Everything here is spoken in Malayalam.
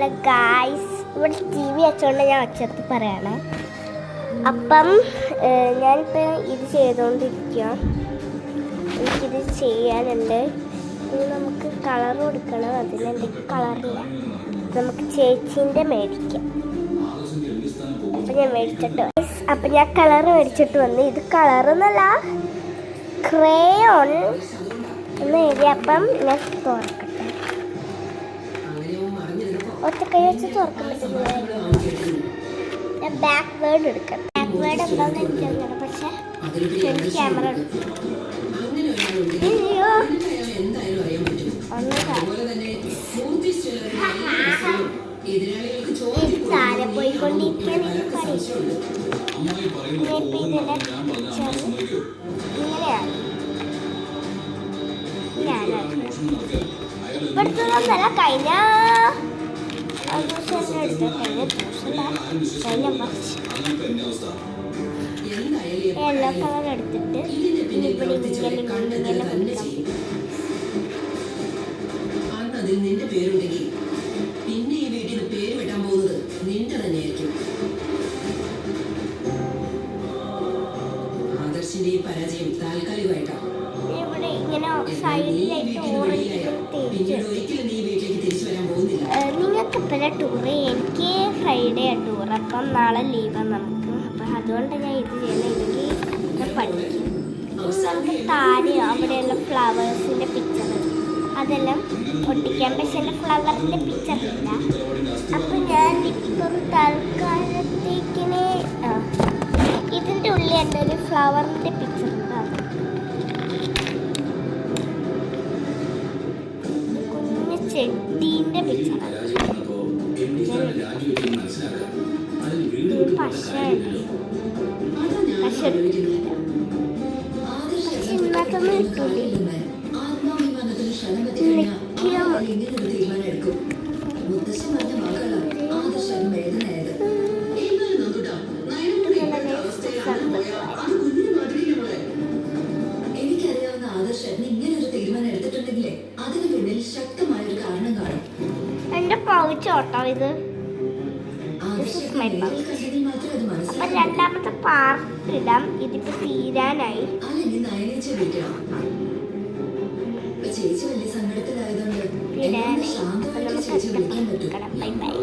ഹലോ ഗായ്സ്, ഇവിടെ ടി വി വെച്ചോണ്ട് ഞാൻ ഒച്ചത്ത് പറയാണ്. അപ്പം ഞാനിപ്പോൾ ഇത് ചെയ്തുകൊണ്ടിരിക്കുക. എനിക്കിത് ചെയ്യാനുണ്ട്. ഇനി നമുക്ക് കളർ കൊടുക്കണം. അതിലെന്തെങ്കിലും കളറില്ല. നമുക്ക് ചേച്ചീൻ്റെ മേടിക്കാം. അപ്പം ഞാൻ മേടിച്ചിട്ട് അപ്പം ഞാൻ കളർ മേടിച്ചിട്ട് വന്ന്. ഇത് കളറെന്നല്ല, ക്രയോൺ എന്ന് എഴുതി. അപ്പം ഞാൻ തുറക്കട്ടെ. ഒറ്റക്കൈ വെച്ച് തുറക്കാൻ പറ്റുന്നത്. ഞാൻ ബാക്ക് വേർഡ് എടുക്കാം. ബാക്ക് വേർഡ് എന്താണെന്ന് എനിക്കറിയണം, പക്ഷെ ഫ്രണ്ട് ക്യാമറ എടുക്കും. താരെ പോയിക്കൊണ്ടിരിക്കുകയാണ്. ഇങ്ങനെയാണ് ഇവിടുത്തെ കഴിഞ്ഞ യെല്ലോ കളർ എടുത്തിട്ട് ഇവിടെ നിന്റെ പേരുണ്ടെങ്കിൽ പിന്നെ ഈ വീട്ടിൽ പേര് വെട്ടാൻ പോകുന്നത് നിന്റെ തന്നെയായിരിക്കും. ആദർശിന്റെ ഈ പരാജയം താൽക്കാലികമായിട്ടാണ്. പിന്നീട് ഒരിക്കലും നീ വീട്ടിലേക്ക് തിരിച്ചു വരാൻ പോകുന്നില്ല. നിങ്ങൾക്ക് ഇപ്പോഴത്തെ ടൂറ്, എനിക്ക് ഫ്രൈഡേ ടൂർ. അപ്പം നാളെ ലീവാണ് നമുക്ക്. അപ്പം അതുകൊണ്ട് ഞാൻ ഇത് ചെയ്യണമെങ്കിൽ ഞാൻ പഠിക്കും. നമുക്ക് താഴെ അവിടെയുള്ള ഫ്ലവേഴ്സിൻ്റെ പിക്ചർ അതെല്ലാം ഒട്ടിക്കാൻ. പക്ഷെ എൻ്റെ ഫ്ലവറിൻ്റെ പിക്ചർ ഇല്ല. അപ്പം ഞാൻ ഇപ്പം തൽക്കാലത്തേക്കിനെ ഇതിൻ്റെ ഉള്ളിൽ എൻ്റെ ഒരു ഫ്ലവറിൻ്റെ പിക്ചർ ഉണ്ടാകും. കുഞ്ഞ് ചെടീൻ്റെ പിക്ചറാണ്. പശ എടുത്തിട്ടില്ല. പക്ഷെ ഇന്നത്തൊന്നും ഇട്ടില്ല. എനിക്കറിയാവുന്ന ആദർശൻ ഇങ്ങനെ ഒരു തീരുമാനം എടുത്തിട്ടുണ്ടെങ്കിലേ അതിന് പിന്നിൽ ശക്തമായൊരു കാരണം കാണും. എന്റെ പൗച്ചോട്ടോ ഇത്. അപ്പൊ രണ്ടാമത്തെ പാർട്ട് ഇടാം. ഇതിപ്പോ തീരാനായി. അല്ലെങ്കിൽ നയനേച്ചി വിളിക്കണം. ചേച്ചി വലിയ സങ്കടത്തിലായതുകൊണ്ട് ശാന്തമായിട്ട് ചേച്ചി വിളിക്കാൻ പറ്റും. Bye bye.